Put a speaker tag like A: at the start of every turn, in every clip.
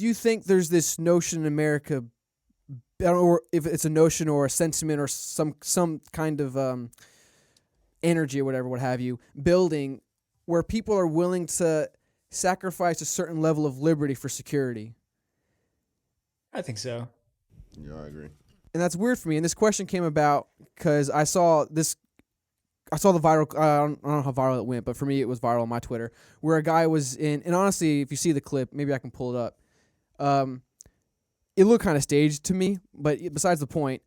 A: do you think there's this notion in America, I don't know if it's a notion or a sentiment or some kind of energy or whatever, what have you, building where people are willing to sacrifice a certain level of liberty for security?
B: I think so.
C: Yeah, I agree.
A: And that's weird for me. And this question came about because I saw this. I saw the viral. I don't know how viral it went, but for me, it was viral on my Twitter, where a guy was in. And honestly, if you see the clip, maybe I can pull it up. It looked kind of staged to me, but besides the point.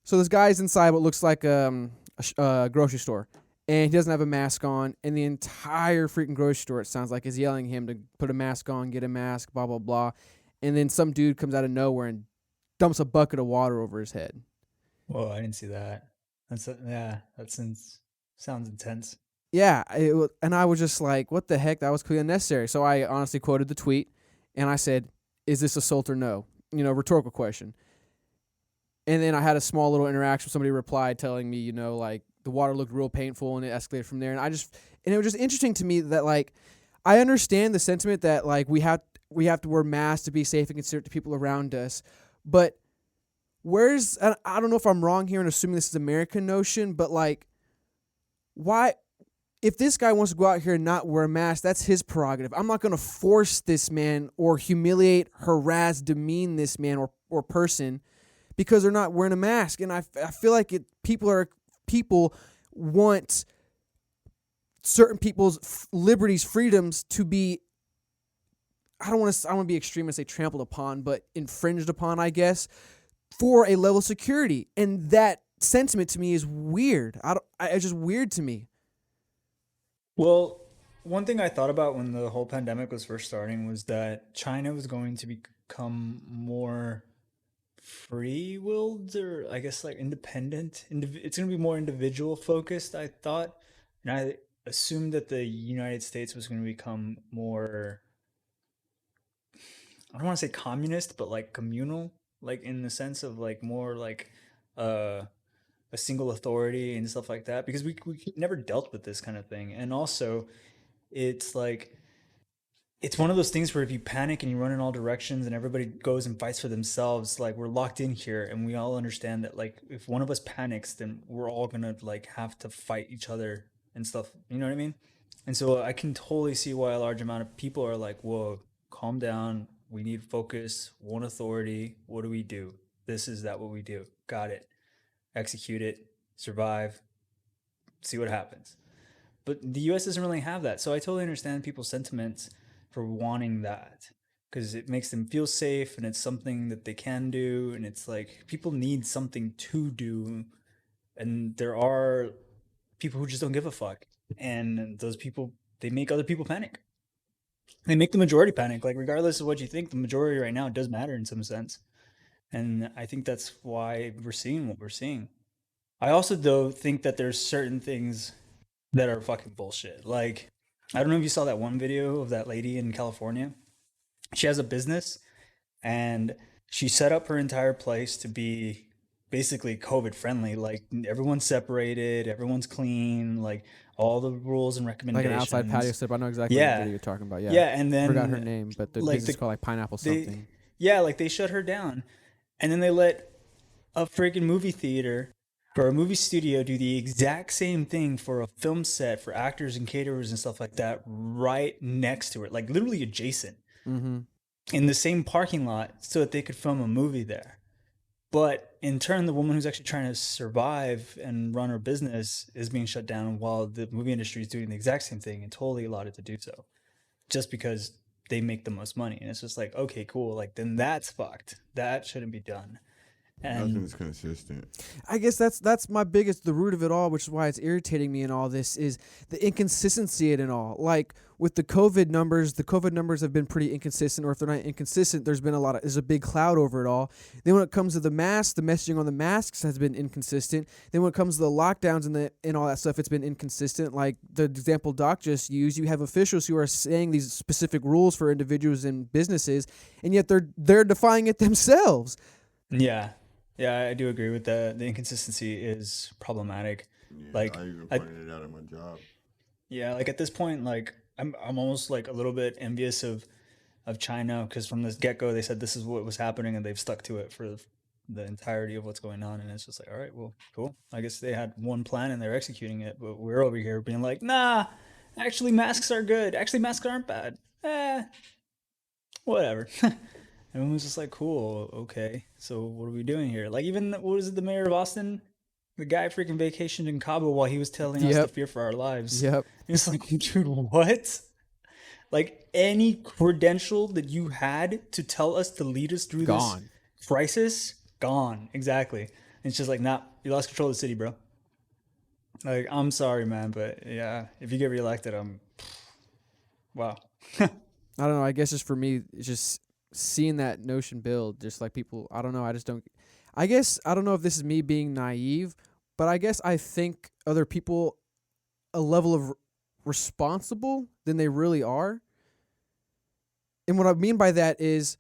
A: So this guy's inside what looks like a grocery store, and he doesn't have a mask on, and the entire freaking grocery store, it sounds like, is yelling at him to put a mask on, get a mask, blah, blah, blah. And then some dude comes out of nowhere and dumps a bucket of water over his head.
B: Whoa, I didn't see that. Sounds intense.
A: Yeah, and I was just like, what the heck? That was clearly unnecessary. So I honestly quoted the tweet, and I said, is this assault or no? Rhetorical question. And then I had a small little interaction. Somebody replied telling me, like, the water looked real painful, and it escalated from there. And it was just interesting to me that, like, I understand the sentiment that, like, we have to wear masks to be safe and considerate to people around us. But I don't know if I'm wrong here in assuming this is an American notion, but, like, why, if this guy wants to go out here and not wear a mask, that's his prerogative. I'm not going to force this man or humiliate, harass, demean this man or person because they're not wearing a mask. And I feel like people want certain people's liberties, freedoms to be, I don't want to be extreme and say trampled upon, but infringed upon, I guess, for a level of security. And that sentiment to me is weird. It's just weird to me.
B: Well, one thing I thought about when the whole pandemic was first starting was that China was going to become more free-willed, or I guess like independent. It's going to be more individual focused, I thought. And I assumed that the United States was going to become more, I don't want to say communist, but like communal, like in the sense of like more like uh a single authority and stuff like that, because we never dealt with this kind of thing. And also it's like, it's one of those things where if you panic and you run in all directions and everybody goes and fights for themselves, like we're locked in here and we all understand that, like, if one of us panics, then we're all gonna like have to fight each other and stuff, you know what I mean? And so I can totally see why a large amount of people are like, whoa, calm down, we need focus, one authority, what do we do? This is that what we do, got it, execute it, survive, see what happens. But the US doesn't really have that. So I totally understand people's sentiments for wanting that, because it makes them feel safe and it's something that they can do. And it's like people need something to do. And there are people who just don't give a fuck. And those people, they make other people panic. They make the majority panic. Like, regardless of what you think, the majority right now does matter in some sense. And I think that's why we're seeing what we're seeing. I also, though, think that there's certain things that are fucking bullshit. Like, I don't know if you saw that one video of that lady in California. She has a business and she set up her entire place to be basically COVID friendly. Like, everyone's separated, everyone's clean, like all the rules and
A: Like an
B: recommendations.
A: outside patio strip. I know exactly what
B: Yeah.
A: video you're talking about. Yeah.
B: Yeah. And
A: I forgot her
B: then,
A: name, but the
B: like,
A: business is called like Pineapple something.
B: like they shut her down. And then they let a freaking movie theater or a movie studio do the exact same thing for a film set for actors and caterers and stuff like that right next to it, like literally adjacent, in the same parking lot, so that they could film a movie there. But in turn, the woman who's actually trying to survive and run her business is being shut down, while the movie industry is doing the exact same thing and totally allowed it to do so, just because they make the most money. And it's just like, okay, cool, like then that's fucked. That shouldn't be done. And
C: Nothing's consistent.
A: I guess that's the root of it all, which is why it's irritating me in all this, is the inconsistency in it all. Like with the COVID numbers have been pretty inconsistent, or if they're not inconsistent, there's a big cloud over it all. Then when it comes to the masks, the messaging on the masks has been inconsistent. Then when it comes to the lockdowns and all that stuff, it's been inconsistent. Like the example Doc just used, you have officials who are saying these specific rules for individuals and businesses, and yet they're defying it themselves.
B: yeah, I do agree with that. The inconsistency is problematic.
C: Yeah,
B: Like,
C: I even
B: I,
C: pointed it out at my job.
B: yeah, like at this point, like I'm almost like a little bit envious of of China, because from the get-go they said this is what was happening, and they've stuck to it for the entirety of what's going on. And it's just like, all right, well, cool. I guess they had one plan and they're executing it, but we're over here being like, nah, actually masks are good. Actually masks aren't bad. Whatever. Everyone was just like, cool, okay. So what are we doing here? Like, even what was it, the mayor of Austin? The guy freaking vacationed in Cabo while he was telling us to
A: Yep.
B: fear for our lives.
A: Yep.
B: It's like, dude, what? Like, any credential that you had to tell us to lead us through
A: Gone.
B: this crisis, gone. Exactly. And it's just like, nah, you lost control of the city, bro. Like, I'm sorry, man, but yeah, if you get reelected, wow.
A: I don't know. I guess just for me, it's just seeing that notion build, just like people, I don't know. I just don't, I guess, I don't know if this is me being naive, but I guess I think other people a level of responsible than they really are. And what I mean by that is,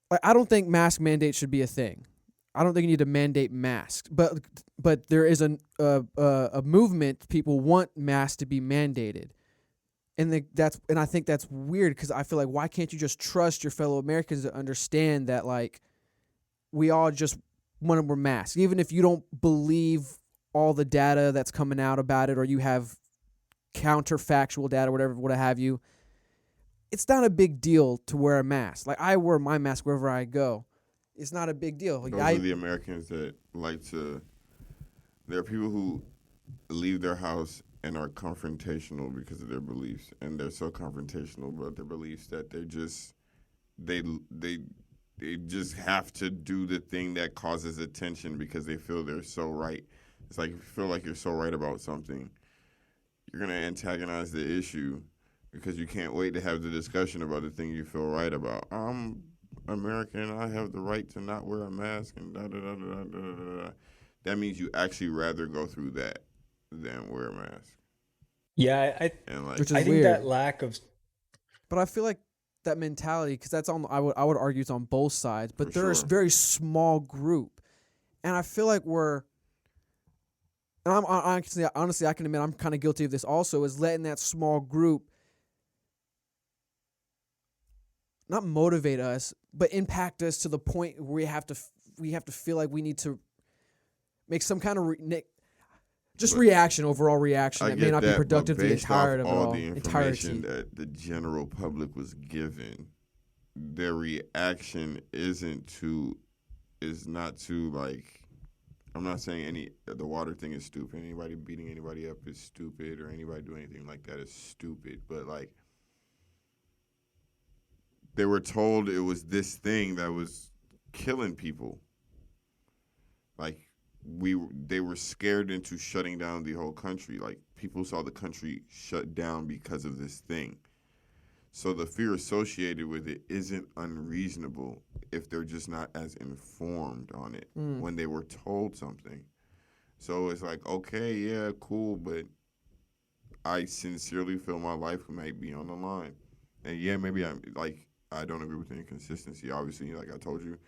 A: like, I don't think mask mandate should be a thing. I don't think you need to mandate masks, but there is a movement. People want masks to be mandated. And I think that's weird, because I feel like, why can't you just trust your fellow Americans to understand that, like, we all just want to wear masks, even if you don't believe all the data that's coming out about it, or you have counterfactual data, whatever, what have you. It's not a big deal to wear a mask. Like, I wear my mask wherever I go. It's not a big deal.
C: Those are the Americans that like to. There are people who leave their house and are confrontational because of their beliefs, and they're so confrontational about their beliefs that they just have to do the thing that causes attention because they feel they're so right. It's like, if you feel like you're so right about something, you're gonna antagonize the issue because you can't wait to have the discussion about the thing you feel right about. I'm American, I have the right to not wear a mask, and da da da da da da da. That means you actually rather go through that than wear a mask.
B: Yeah,
C: And like,
A: Which is
B: I think
A: weird.
B: that lack of
A: But I feel like that mentality, because that's on, I would argue it's on both sides, but
C: For
A: there's
C: sure.
A: a very small group, and I feel like and I'm honestly, I can admit I'm kind of guilty of this also, is letting that small group not motivate us, but impact us to the point where we have to feel like we need to make some kind of overall reaction
C: I
A: that may
C: get
A: not be
C: that,
A: productive
C: but
A: to the
C: based off
A: entirety of it
C: all
A: all.
C: the information that the general public was given, their reaction is not to, like, I'm not saying the water thing is stupid. Anybody beating anybody up is stupid, or anybody doing anything like that is stupid. But, like, they were told it was this thing that was killing people. Like, they were scared into shutting down the whole country. Like, people saw the country shut down because of this thing. So the fear associated with it isn't unreasonable if they're just not as informed on it when they were told something. So it's like, okay, yeah, cool, but I sincerely feel my life might be on the line. And yeah, maybe I don't agree with the inconsistency. Obviously, like I told you,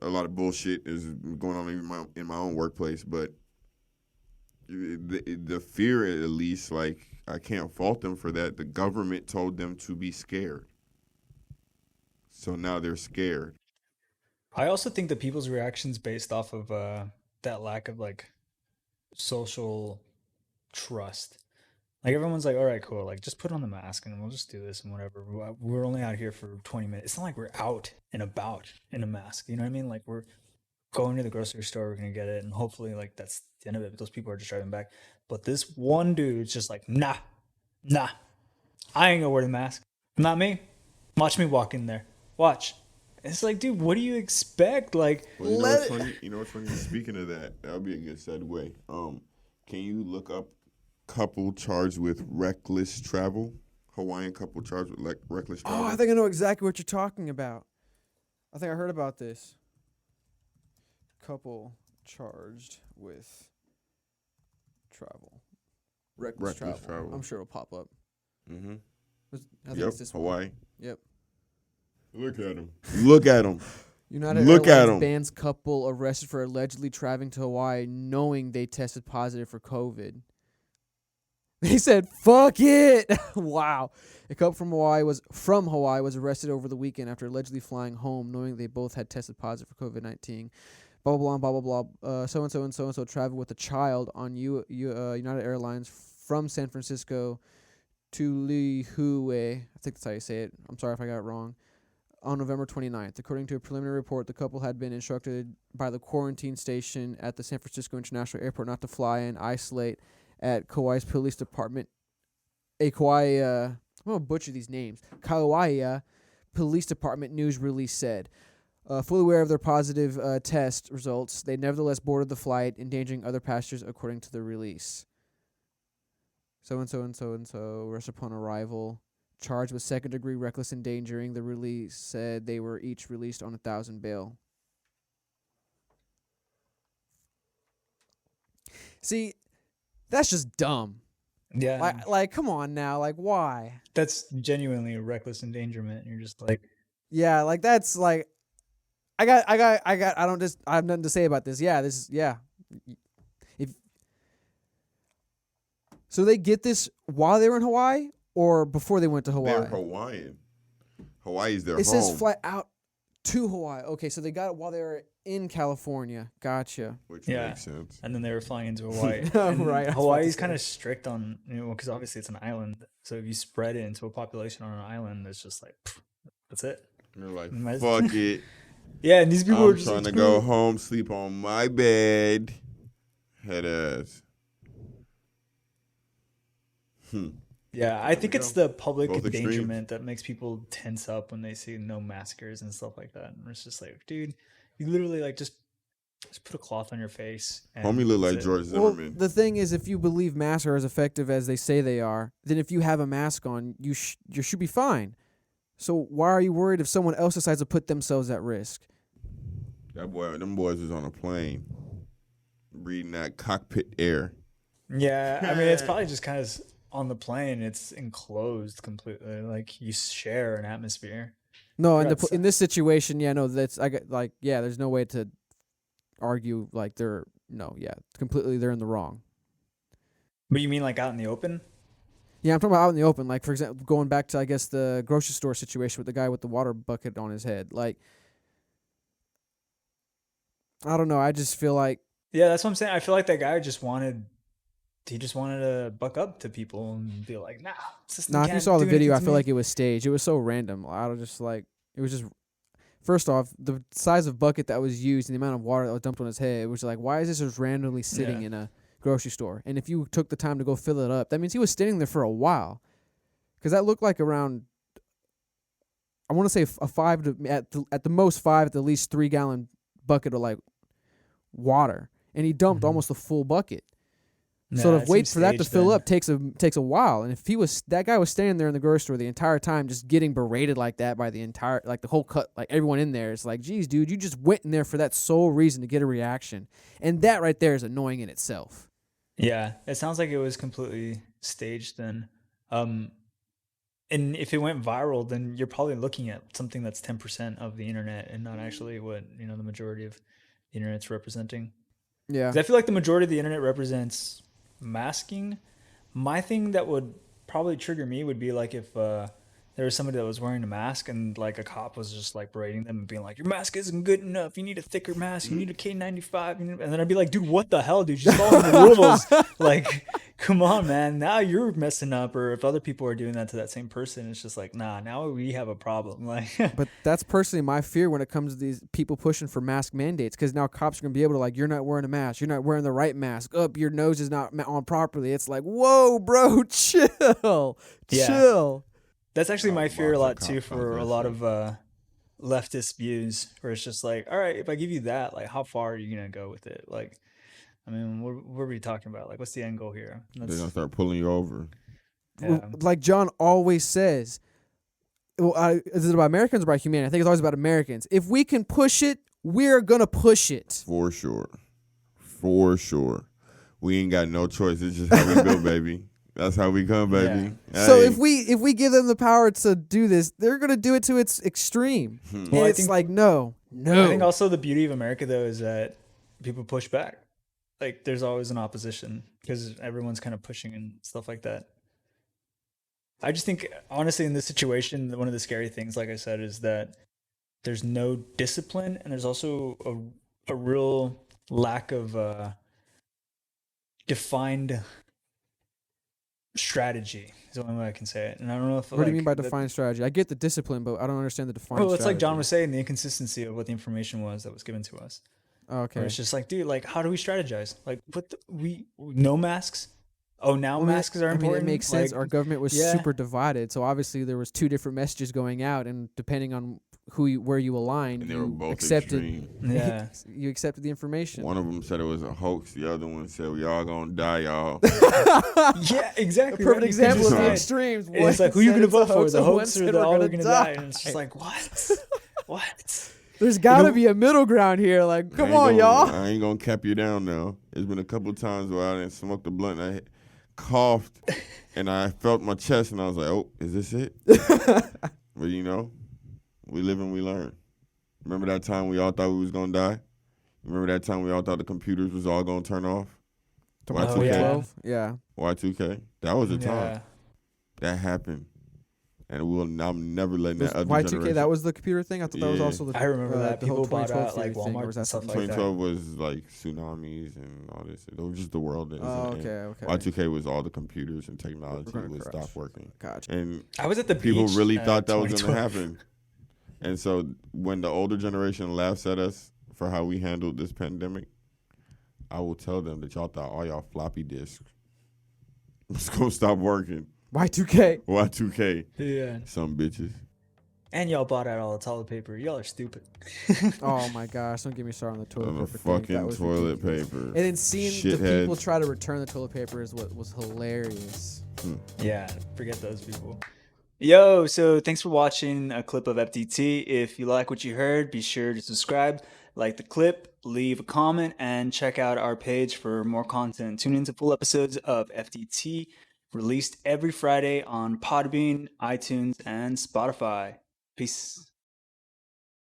C: a lot of bullshit is going on in my own workplace, but the fear, at least, like, I can't fault them for that. The government told them to be scared, so now they're scared.
B: I also think that people's reactions based off of that lack of like social trust. Like, everyone's like, all right, cool, like, just put on the mask and we'll just do this and whatever. We're only out here for 20 minutes. It's not like we're out and about in a mask. You know what I mean? Like, we're going to the grocery store, we're gonna get it, and hopefully, like, that's the end of it. But those people are just driving back. But this one dude's just like, nah, I ain't gonna wear the mask. Not me. Watch me walk in there. Watch. It's like, dude, what do you expect? Like,
C: Well, you know what's funny? You know what's funny? Speaking of that, that would be a good segue. Can you look up couple charged with reckless travel? Hawaiian couple charged with reckless travel.
A: Oh, I think I know exactly what you're talking about. I think I heard about this. Couple charged with reckless travel. I'm sure it'll pop up.
C: Mm-hmm.
A: I think
C: Yep,
A: it's this one.
C: Hawaii.
A: Yep.
C: Look at him. Look at him.
A: United
C: Look at
A: Airlines
C: 'em.
A: bans couple arrested for allegedly traveling to Hawaii knowing they tested positive for COVID. They said, "Fuck it." Wow. A couple from Hawaii was arrested over the weekend after allegedly flying home, knowing they both had tested positive for COVID-19. Blah blah blah blah blah blah. So and so and so and so traveled with a child on United Airlines from San Francisco to Lihue. I think that's how you say it. I'm sorry if I got it wrong. On November 29th. According to a preliminary report, the couple had been instructed by the quarantine station at the San Francisco International Airport not to fly and isolate at Kauai's police department. I'm going to butcher these names. Kauai Police Department news release said. Fully aware of their positive test results, they nevertheless boarded the flight, endangering other passengers, according to the release. So-and-so and so-and-so, arrested upon arrival. Charged with second-degree reckless endangering. The release said they were each released on $1,000 bail. See, that's just dumb.
B: Yeah.
A: Like, come on now. Like, why?
B: That's genuinely a reckless endangerment. You're just like,
A: Yeah, like that's like, I have nothing to say about this. Yeah, So they get this while they were in Hawaii or before they went to Hawaii?
C: They're Hawaiian. Hawaii's their home.
A: It says fly out to Hawaii. Okay, so they got it while they were in California. Gotcha.
C: Which
B: Yeah.
C: makes sense.
B: and then they were flying into Hawaii.
A: Oh,
B: And
A: right, I was about to
B: Hawaii's
A: say.
B: kind of strict on, because obviously it's an island. So if you spread it into a population on an island, it's just like, pff, that's it.
C: And they're like,
B: Might-
C: fuck it.
B: Yeah, and these people were
C: I'm
B: just
C: trying to
B: like,
C: go home, sleep on my bed. Head ass.
B: Yeah, I think it's the public
C: Both extremes.
B: endangerment that makes people tense up when they see no maskers and stuff like that. And it's just like, dude, you literally like just put a cloth on your face. And
C: Homie look like
B: that's it.
C: George
A: Well,
C: Zimmerman.
A: the thing is, if you believe masks are as effective as they say they are, then if you have a mask on, you should be fine. So why are you worried if someone else decides to put themselves at risk?
C: Them boys was on a plane, breathing that cockpit air.
B: Yeah, I mean, it's probably just kind of on the plane. It's enclosed completely. Like you share an atmosphere.
A: No,
B: You're
A: in this situation, yeah, no, there's no way to argue like completely they're in the wrong.
B: But you mean like out in the open?
A: Yeah, I'm talking about out in the open. Like, for example, going back to, I guess, the grocery store situation with the guy with the water bucket on his head. Like, I don't know. I just feel like,
B: Yeah, that's what I'm saying. I feel like that guy just wanted to buck up to people and be like, nah. System
A: if you
B: can't
A: saw the
B: do
A: video, I
B: anything to
A: feel
B: me."
A: like it was staged. It was so random. I was just like, it was just, first off, the size of bucket that was used and the amount of water that was dumped on his head, it was like, why is this just randomly sitting
B: Yeah.
A: in a grocery store? And if you took the time to go fill it up, that means he was standing there for a while. Because that looked like around, I want to say a 5 to, at the most 5, at the least 3 gallon bucket of like water. And he dumped
B: Mhm.
A: almost a full bucket.
B: Nah,
A: So
B: it
A: to wait
B: seems
A: for that to
B: staged
A: fill
B: then.
A: up takes a while. And if that guy was standing there in the grocery store the entire time, just getting berated like that by the whole cut, like everyone in there, it's like, geez, dude, you just went in there for that sole reason to get a reaction, and that right there is annoying in itself.
B: Yeah, it sounds like it was completely staged then. And if it went viral, then you're probably looking at something that's 10% of the internet and not actually what, the majority of the internet's representing.
A: Yeah,
B: 'Cause I feel like the majority of the internet represents masking. My thing that would probably trigger me would be like if there was somebody that was wearing a mask and like a cop was just like berating them and being like, your mask isn't good enough. You need a thicker mask. You need a K95. And then I'd be like, dude, what the hell, dude? Just follow the rules. Like, come on, man. Now you're messing up. Or if other people are doing that to that same person, it's just like, nah, now we have a problem. Like,
A: but that's personally my fear when it comes to these people pushing for mask mandates, because now cops are gonna be able to, like, you're not wearing a mask, you're not wearing the right mask, your nose is not on properly. It's like, whoa, bro, chill,
B: Yeah.
A: chill.
B: that's actually my fear a lot
C: lots of
B: too
C: cops
B: for
C: out
B: a lot
C: there.
B: of leftist views, where it's just like, all right, if I give you that, like, how far are you gonna go with it? Like, I mean, what are we talking about? Like, what's the end goal here?
C: They're going to start pulling you over.
B: Yeah.
A: Like John always says, is it about Americans or about humanity? I think it's always about Americans. If we can push it, we're gonna push it.
C: For sure. For sure. We ain't got no choice. It's just how we go, baby. That's how we come, baby.
A: So
C: Hey.
A: if we give them the power to do this, they're gonna do it to its extreme. And
B: Well, I
A: it's
B: think-
A: like, no.
B: I think also the beauty of America though is that people push back. like there's always an opposition because everyone's kind of pushing and stuff like that. I just think, honestly, in this situation, one of the scary things, like I said, is that there's no discipline and there's also a real lack of defined strategy is the only way I can say it. And I don't know if
A: What do you mean by
B: that-
A: defined strategy? I get the discipline, but I don't understand the defined
B: well, it's
A: strategy.
B: like John was saying, the inconsistency of what the information was that was given to us.
A: Oh, okay.
B: Where it's just like, dude, like, how do we strategize? Like, we no masks. Oh, now
A: I mean,
B: masks are
A: I mean,
B: important.
A: it makes sense.
B: Like,
A: Our government was
B: yeah.
A: super divided, so obviously there was two different messages going out, and depending on where you aligned,
C: And they were
A: you
C: both
A: accepted.
C: extreme.
B: Yeah.
A: You accepted the information.
C: One of them said it was a hoax. The other one said we all gonna die, y'all.
B: Yeah, exactly.
A: A perfect
B: right? You
A: example
B: could
A: of the
C: decide.
A: extremes.
B: And it's like, who you
A: said
B: gonna
A: it's a
B: vote for?
A: hoax
B: The
A: and one
B: hoax or
A: said
B: the
A: we're
B: all we're
A: gonna
B: gonna
A: die.
B: die? And it's just like, what? What?
A: There's got to
B: know-
A: be a middle ground here. Like, come
C: I ain't
A: on,
C: gonna-
A: y'all.
C: I ain't gonna cap you down now. There's been a couple of times where I didn't smoke the blunt and I coughed and I felt my chest and I was like, oh, is this it? But you know, we live and we learn. Remember that time we all thought we was gonna die? Remember that time we all thought the computers was all gonna turn off?
B: Oh,
C: Y2K?
A: 2012. Yeah.
C: Y2K? That was a time.
B: Yeah.
C: That happened. And I'm never letting that other
A: Y2K,
C: generation.
A: that was the computer thing? I thought that was
C: Yeah.
A: also the
B: I remember that.
A: the whole
B: People bought
A: 2012
B: out like
A: theory thing, or
B: Walmart
A: was
B: and
A: that
B: stuff
A: something
B: like that.
C: 2012 was like tsunamis and all this. It was just the world that
A: Oh,
C: was in the
A: okay,
C: end.
A: okay.
C: Y2K was all the computers and technology
A: We're gonna
C: would
A: crash.
C: stop working.
A: Gotcha.
C: And
B: I was at the
C: people
B: beach.
C: really thought that was going to
B: 2012.
C: happen. And so when the older generation laughs at us for how we handled this pandemic, I will tell them that y'all thought all y'all floppy disks was going to stop working.
A: Y2K.
C: Y2K,
B: Yeah.
C: some bitches.
B: And y'all bought out all the toilet paper. Y'all are stupid.
A: Oh my gosh! Don't get me started on the toilet
C: On the
A: paper thing. That
C: fucking
A: was
C: toilet
A: ridiculous.
C: paper.
A: And then seeing the people
C: Shitheads.
A: try to return the toilet paper is what was hilarious.
B: Yeah, forget those people. Yo, so thanks for watching a clip of FDT. If you like what you heard, be sure to subscribe, like the clip, leave a comment, and check out our page for more content. Tune into full episodes of FDT released every Friday on Podbean, iTunes, and Spotify. Peace.